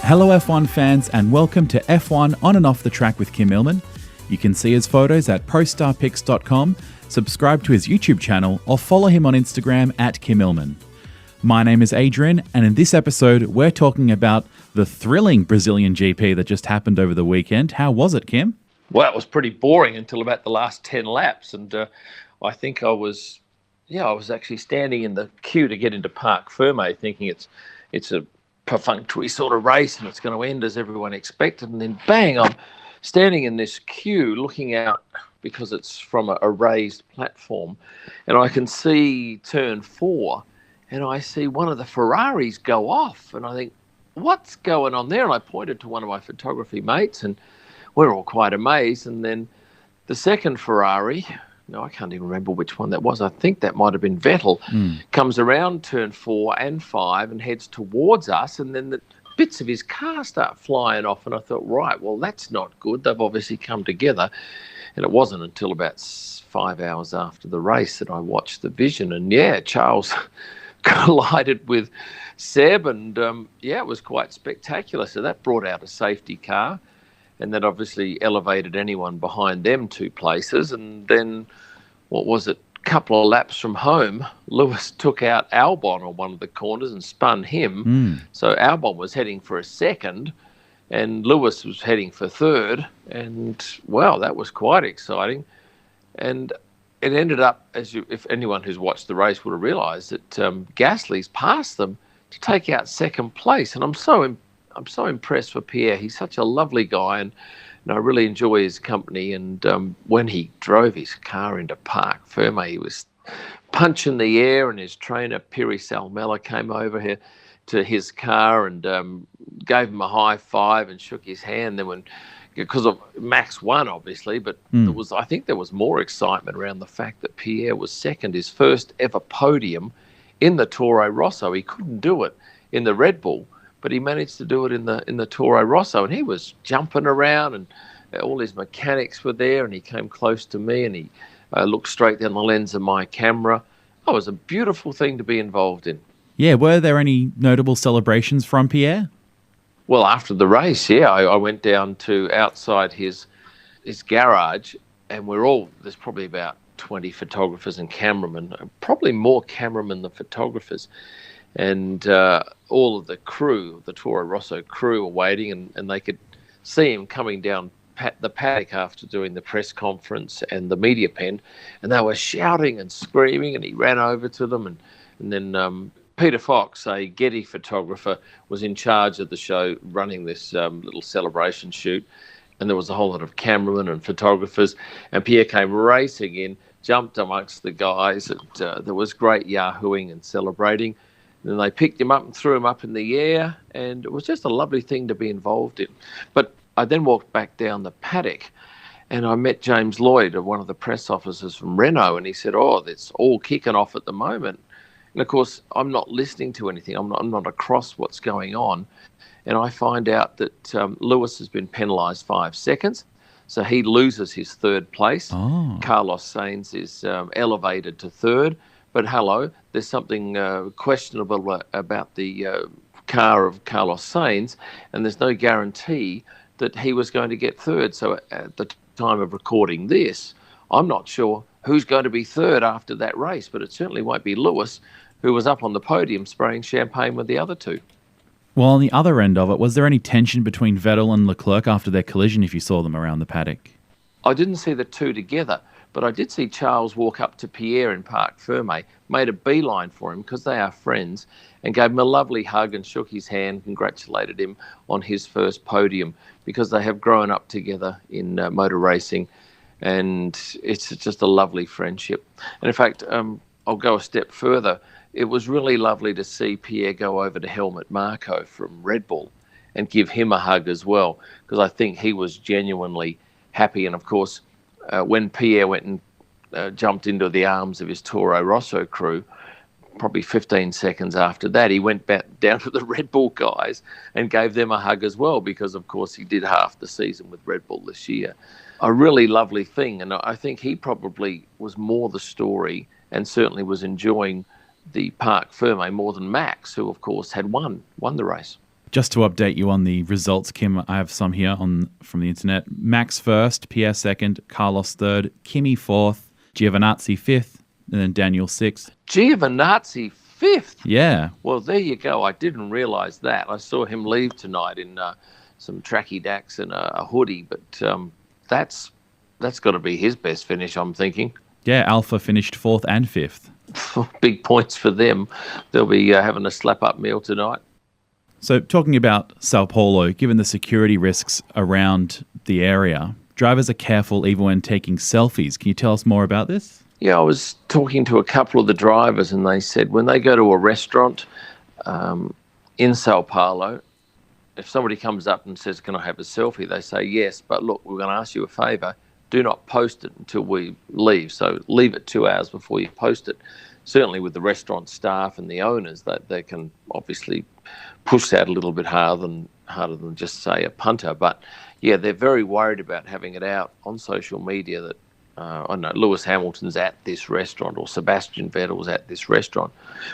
Hello F1 fans and welcome to F1 on and off the track with Kim Illman. You can see his photos at prostarpics.com, subscribe to his YouTube channel or follow him on Instagram at Kim Illman. My name is Adrian and in this episode we're talking about the thrilling Brazilian GP that just happened over the weekend. How was it, Kim? Well, it was pretty boring until about the last 10 laps and I think I was actually standing in the queue to get into Parc Ferme thinking it's a perfunctory sort of race and it's going to end as everyone expected, and then bang, I'm standing in this queue looking out because it's from a raised platform, and I can see turn 4 and I see one of the Ferraris go off, and I think, what's going on there? And I pointed to one of my photography mates and we're all quite amazed, and then the second Ferrari, I can't even remember which one that was. I think that might have been Vettel, comes around turn 4 and 5 and heads towards us, and then the bits of his car start flying off, and I thought, right, well, that's not good. They've obviously come together, and it wasn't until about 5 hours after the race that I watched the vision, and Charles collided with Seb, and it was quite spectacular. So that brought out a safety car, and that obviously elevated anyone behind them 2 places. And then, a couple of laps from home, Lewis took out Albon on one of the corners and spun him. So Albon was heading for a second and Lewis was heading for third. And, wow, that was quite exciting. And it ended up, if anyone who's watched the race would have realised, that Gasly's passed them to take out second place. And I'm so impressed for Pierre. He's such a lovely guy, and I really enjoy his company. And when he drove his car into Parc Ferme, he was punching the air, and his trainer, Pierre Gasly, came over here to his car and gave him a high five and shook his hand. Then because of Max won, obviously, but I think there was more excitement around the fact that Pierre was second, his first ever podium in the Toro Rosso. He couldn't do it in the Red Bull, but he managed to do it in the Toro Rosso, and he was jumping around, and all his mechanics were there, and he came close to me, and he looked straight down the lens of my camera. It was a beautiful thing to be involved in. Yeah, were there any notable celebrations from Pierre? Well, after the race, I went down to outside his garage, and there's probably about 20 photographers and cameramen, probably more cameramen than photographers. And all of the crew, the Toro Rosso crew, were waiting, and they could see him coming down the paddock after doing the press conference and the media pen, and they were shouting and screaming, and he ran over to them. And then Peter Fox, a Getty photographer, was in charge of the show, running this little celebration shoot, and there was a whole lot of cameramen and photographers, and Pierre came racing in, jumped amongst the guys, and there was great yahooing and celebrating. Then they picked him up and threw him up in the air, and it was just a lovely thing to be involved in. But I then walked back down the paddock, and I met James Lloyd, one of the press officers from Renault, and he said, it's all kicking off at the moment. And, of course, I'm not listening to anything. I'm not across what's going on. And I find out that Lewis has been penalised 5 seconds, so he loses his third place. Carlos Sainz is elevated to third. But hello, there's something questionable about the car of Carlos Sainz, and there's no guarantee that he was going to get third. So at the time of recording this, I'm not sure who's going to be third after that race, but it certainly won't be Lewis, who was up on the podium spraying champagne with the other two. Well, on the other end of it, was there any tension between Vettel and Leclerc after their collision if you saw them around the paddock? I didn't see the two together, but I did see Charles walk up to Pierre in Parc Ferme, made a beeline for him because they are friends, and gave him a lovely hug and shook his hand, congratulated him on his first podium, because they have grown up together in motor racing, and it's just a lovely friendship. And in fact, I'll go a step further. It was really lovely to see Pierre go over to Helmut Marko from Red Bull and give him a hug as well, because I think he was genuinely happy. And of course, when Pierre went and jumped into the arms of his Toro Rosso crew, probably 15 seconds after that, he went back down to the Red Bull guys and gave them a hug as well, because of course he did half the season with Red Bull this year. A really lovely thing, and I think he probably was more the story and certainly was enjoying the Parc Ferme more than Max, who of course had won the race. Just to update you on the results, Kim, I have some here from the internet. Max first, Pierre second, Carlos third, Kimi fourth, Giovinazzi fifth, and then Daniel sixth. Giovinazzi fifth? Yeah. Well, there you go. I didn't realise that. I saw him leave tonight in some tracky dacks and a hoodie, but that's got to be his best finish, I'm thinking. Yeah, Alpha finished fourth and fifth. Big points for them. They'll be having a slap-up meal tonight. So talking about Sao Paulo, given the security risks around the area, drivers are careful even when taking selfies. Can you tell us more about this? Yeah, I was talking to a couple of the drivers and they said when they go to a restaurant in Sao Paulo, if somebody comes up and says, can I have a selfie? They say, yes, but look, we're going to ask you a favour. Do not post it until we leave. So leave it 2 hours before you post it. Certainly with the restaurant staff and the owners, that they can obviously push that a little bit harder than just say a punter. But yeah, they're very worried about having it out on social media that I don't know, Lewis Hamilton's at this restaurant or Sebastian Vettel's at this restaurant,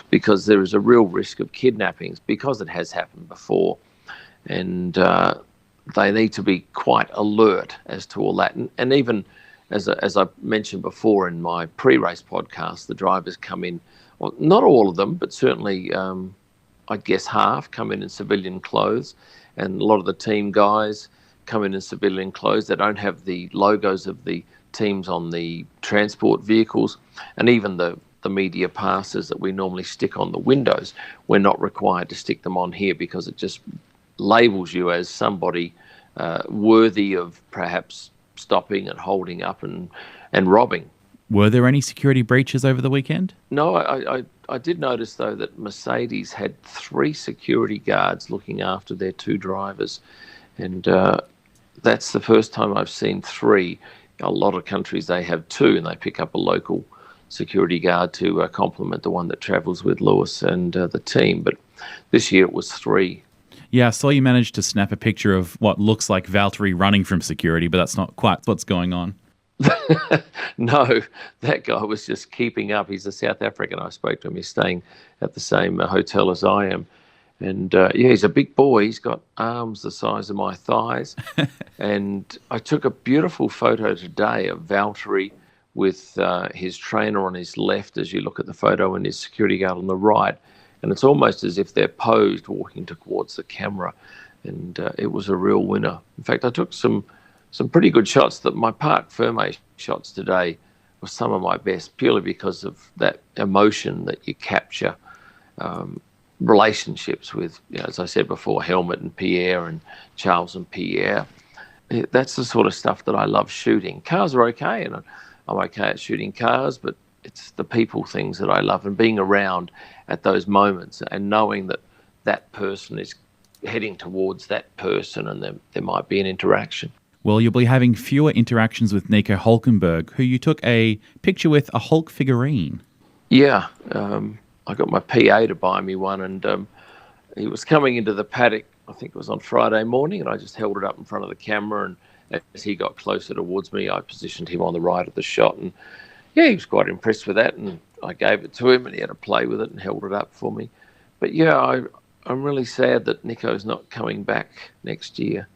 because there is a real risk of kidnappings because it has happened before, and they need to be quite alert as to all that. And even as I mentioned before in my pre-race podcast, the drivers come in, well, not all of them, but certainly I'd guess half come in civilian clothes, and a lot of the team guys come in civilian clothes. They don't have the logos of the teams on the transport vehicles, and even the media passes that we normally stick on the windows, we're not required to stick them on here because it just labels you as somebody worthy of perhaps stopping and holding up and robbing. Were there any security breaches over the weekend? No, I did notice, though, that Mercedes had 3 security guards looking after their 2 drivers. And that's the first time I've seen 3. A lot of countries, they have 2, and they pick up a local security guard to complement the one that travels with Lewis and the team. But this year it was 3. Yeah, I saw you managed to snap a picture of what looks like Valtteri running from security, but that's not quite what's going on. No, that guy was just keeping up. He's a South African. I spoke to him. He's staying at the same hotel as I am. And yeah, he's a big boy. He's got arms the size of my thighs. And I took a beautiful photo today of Valtteri with his trainer on his left as you look at the photo, and his security guard on the right. And it's almost as if they're posed walking towards the camera. And it was a real winner. In fact, I took some pretty good shots. That my Parc Ferme shots today were some of my best, purely because of that emotion that you capture. Relationships with, as I said before, Helmut and Pierre and Charles and Pierre. That's the sort of stuff that I love shooting. Cars are okay, and I'm okay at shooting cars, but it's the people things that I love, and being around at those moments and knowing that that person is heading towards that person and there might be an interaction. Well, you'll be having fewer interactions with Nico Hulkenberg, who you took a picture with a Hulk figurine. Yeah, I got my PA to buy me one, and he was coming into the paddock, I think it was on Friday morning, and I just held it up in front of the camera, and as he got closer towards me, I positioned him on the right of the shot, and yeah, he was quite impressed with that, and I gave it to him, and he had to play with it and held it up for me. But yeah, I'm really sad that Nico's not coming back next year.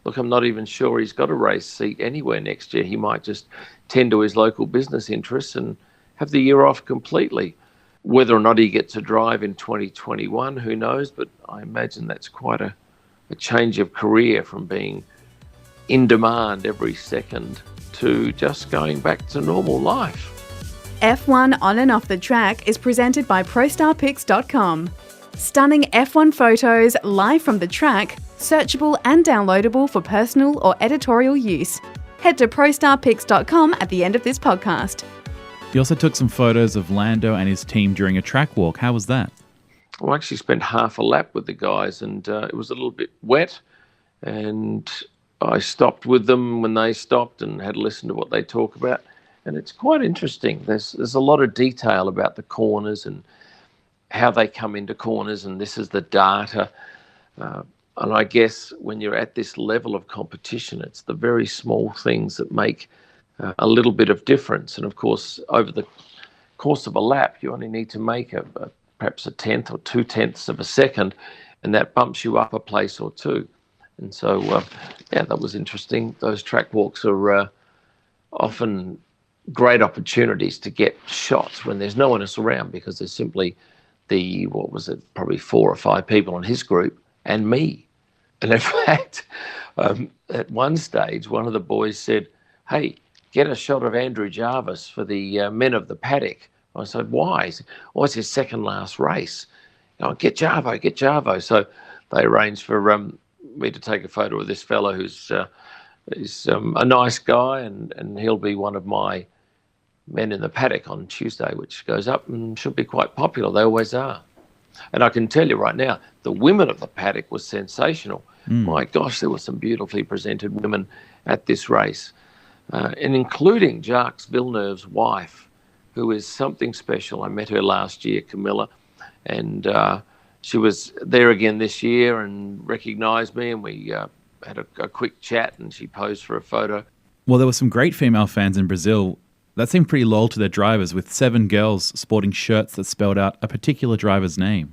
Look, I'm not even sure he's got a race seat anywhere next year. He might just tend to his local business interests and have the year off completely. Whether or not he gets a drive in 2021, who knows? But I imagine that's quite a change of career from being in demand every second to just going back to normal life. F1 on and off the track is presented by ProStarPics.com. Stunning F1 photos live from the track, searchable and downloadable for personal or editorial use. Head to ProStarPics.com at the end of this podcast. You also took some photos of Lando and his team during a track walk. How was that? I actually spent half a lap with the guys, and it was a little bit wet, and I stopped with them when they stopped and had to listen to what they talk about. And it's quite interesting. There's a lot of detail about the corners and how they come into corners, and this is the data. And I guess when you're at this level of competition, it's the very small things that make a little bit of difference. And of course, over the course of a lap, you only need to make perhaps a tenth or 2/10 of a second, and that bumps you up a place or two. And so, that was interesting. Those track walks are often great opportunities to get shots when there's no one else around, because there's simply probably 4 or 5 people in his group and me. And in fact, at one stage, one of the boys said, "Hey, get a shot of Andrew Jarvis for the men of the paddock." I said, "Why?" He said, "Oh, it's his second last race. Get Jarvo, get Jarvo." So they arranged for me to take a photo of this fellow who's a nice guy, and he'll be one of my men in the paddock on Tuesday, which goes up and should be quite popular. They always are. And I can tell you right now, the women of the paddock was sensational. My gosh, there were some beautifully presented women at this race, and including Jacques Villeneuve's wife, who is something special. I met her last year, Camilla, and she was there again this year and recognised me, and we had a quick chat, and she posed for a photo. Well, there were some great female fans in Brazil that seemed pretty loyal to their drivers, with 7 girls sporting shirts that spelled out a particular driver's name.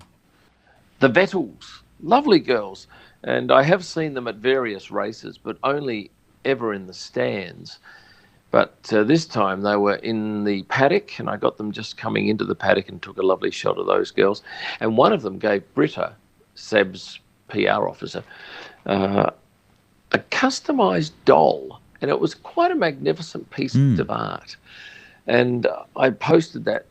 The Vettels, lovely girls, and I have seen them at various races, but only ever in the stands. But this time they were in the paddock, and I got them just coming into the paddock and took a lovely shot of those girls. And one of them gave Britta, Seb's PR officer, a customised doll, and it was quite a magnificent piece of art. And I posted that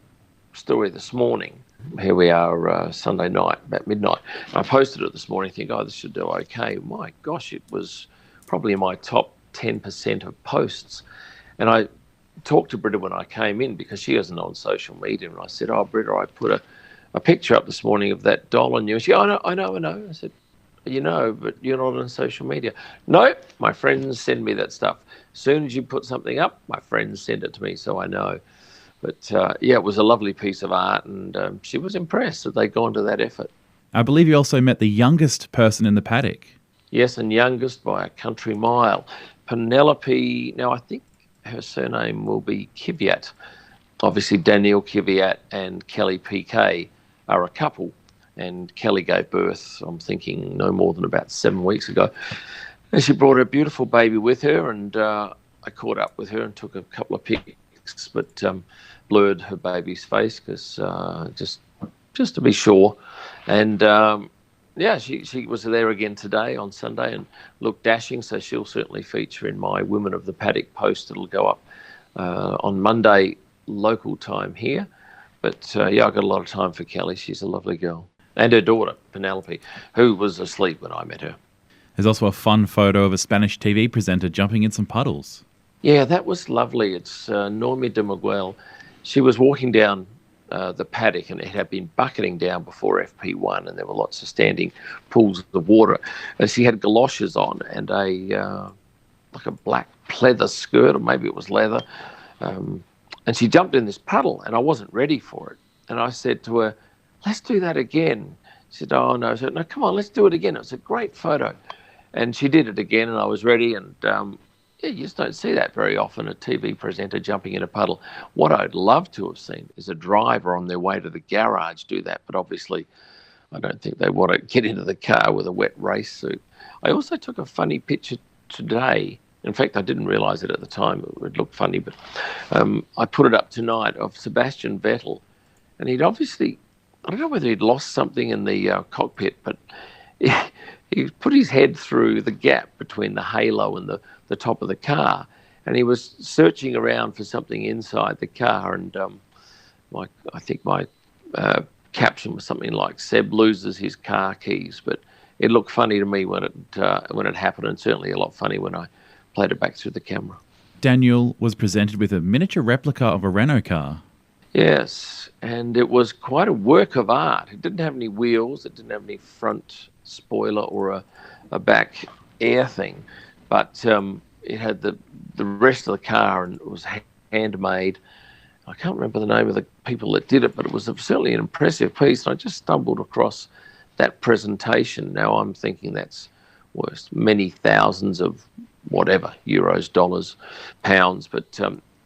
story this morning. Here we are Sunday night, about midnight. I posted it this morning thinking, this should do okay. My gosh, it was probably in my top 10% of posts. And I talked to Britta when I came in, because she isn't on social media, and I said, Britta, I put a picture up this morning of that doll on you. And she, I know. I said, but you're not on social media. No, my friends send me that stuff. As soon as you put something up, my friends send it to me, so I know. But it was a lovely piece of art, and she was impressed that they'd gone to that effort. I believe you also met the youngest person in the paddock. Yes, and youngest by a country mile. Penelope, now I think her surname will be Kvyat. Obviously, Danielle Kvyat and Kelly Piquet are a couple, and Kelly gave birth, I'm thinking, no more than about 7 weeks ago. And she brought her beautiful baby with her, and I caught up with her and took a couple of pics, but blurred her baby's face because just to be sure. And she was there again today on Sunday and looked dashing, so she'll certainly feature in my Women of the Paddock post. It'll go up on Monday local time here. But I've got a lot of time for Kelly. She's a lovely girl. And her daughter, Penelope, who was asleep when I met her. There's also a fun photo of a Spanish TV presenter jumping in some puddles. Yeah, that was lovely. It's Noemi de Miguel. She was walking down the paddock, and it had been bucketing down before FP1, and there were lots of standing pools of water. And she had galoshes on and like a black pleather skirt, or maybe it was leather. And she jumped in this puddle, and I wasn't ready for it. And I said to her, "Let's do that again." She said, "Oh, no." I said, "No, come on, let's do it again." It was a great photo. And she did it again, and I was ready. And you just don't see that very often, a TV presenter jumping in a puddle. What I'd love to have seen is a driver on their way to the garage do that. But obviously, I don't think they want to get into the car with a wet race suit. I also took a funny picture today. In fact, I didn't realise it at the time. It would look funny, but I put it up tonight of Sebastian Vettel. And he'd obviously, I don't know whether he'd lost something in the cockpit, but he put his head through the gap between the halo and the top of the car, and he was searching around for something inside the car. And I think my caption was something like, "Seb loses his car keys." But it looked funny to me when it happened, and certainly a lot funny when I played it back through the camera. Daniel was presented with a miniature replica of a Renault car. Yes, and it was quite a work of art. It didn't have any wheels, it didn't have any front spoiler or a back air thing, but it had the rest of the car, and it was handmade. I can't remember the name of the people that did it, but it was certainly an impressive piece. And I just stumbled across that presentation. Now I'm thinking that's worth many thousands of whatever, euros, dollars, pounds, but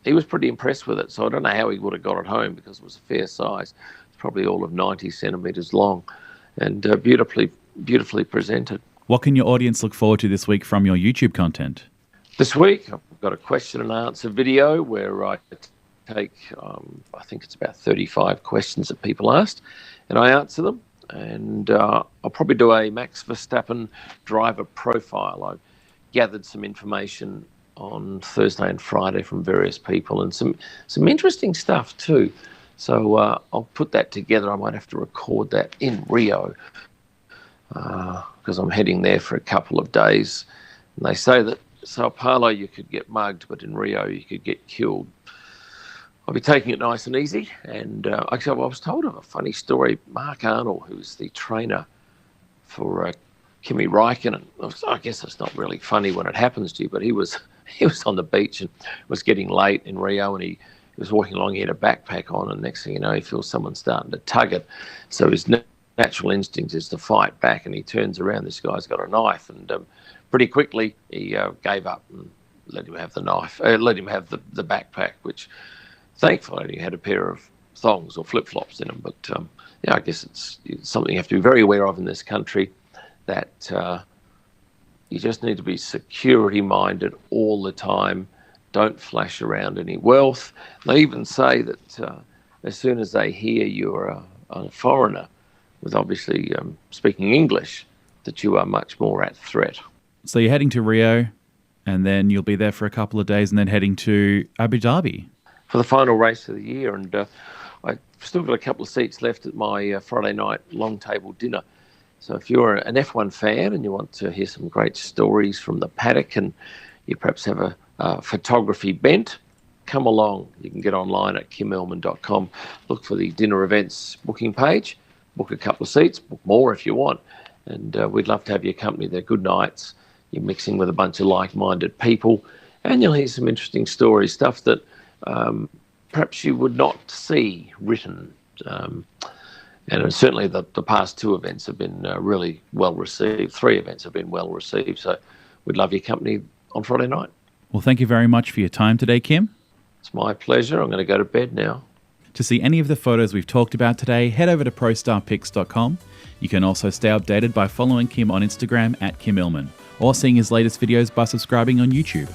he was pretty impressed with it. So I don't know how he would have got it home, because it was a fair size. It's probably all of 90 centimetres long, and beautifully beautifully presented. What can your audience look forward to this week from your YouTube content? This week, I've got a question and answer video where I take, I think it's about 35 questions that people asked, and I answer them. And I'll probably do a Max Verstappen driver profile. I've gathered some information on Thursday and Friday from various people, and some interesting stuff too. So I'll put that together. I might have to record that in Rio because I'm heading there for a couple of days. And they say that Sao Paulo you could get mugged, but in Rio you could get killed. I'll be taking it nice and easy. And actually, I was told of a funny story. Mark Arnold, who's the trainer for Kimi Räikkönen, I guess it's not really funny when it happens to you, but he was on the beach and was getting late in Rio, and he was walking along, he had a backpack on, and next thing you know, he feels someone starting to tug it. So his natural instinct is to fight back, and he turns around, this guy's got a knife, and pretty quickly he gave up and let him have the knife, let him have the backpack, which thankfully he had a pair of thongs or flip-flops in them. But I guess it's something you have to be very aware of in this country, that you just need to be security-minded all the time. Don't flash around any wealth. They even say that as soon as they hear you're a foreigner, with obviously speaking English, that you are much more at threat. So you're heading to Rio, and then you'll be there for a couple of days, and then heading to Abu Dhabi for the final race of the year. And I've still got a couple of seats left at my Friday night long table dinner. So if you're an F1 fan and you want to hear some great stories from the paddock, and you perhaps have a photography bent, come along. You can get online at kimillman.com, look for the dinner events booking page, book a couple of seats, book more if you want. And we'd love to have your company. They're good nights. You're mixing with a bunch of like-minded people, and you'll hear some interesting stories, stuff that perhaps you would not see written. And certainly the past two events have been really well received. 3 events have been well received. So we'd love your company on Friday night. Well, thank you very much for your time today, Kim. It's my pleasure. I'm going to go to bed now. To see any of the photos we've talked about today, head over to prostarpics.com. You can also stay updated by following Kim on Instagram at Kim Illman, or seeing his latest videos by subscribing on YouTube.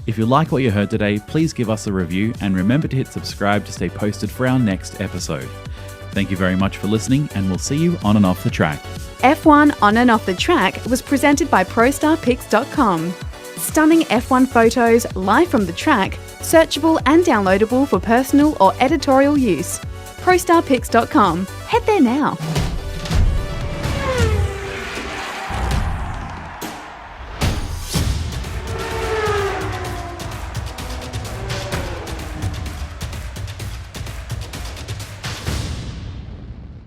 If you like what you heard today, please give us a review and remember to hit subscribe to stay posted for our next episode. Thank you very much for listening, and we'll see you on and off the track. F1 On and Off the Track was presented by ProStarPics.com. Stunning F1 photos live from the track, searchable and downloadable for personal or editorial use. ProStarPics.com. Head there now.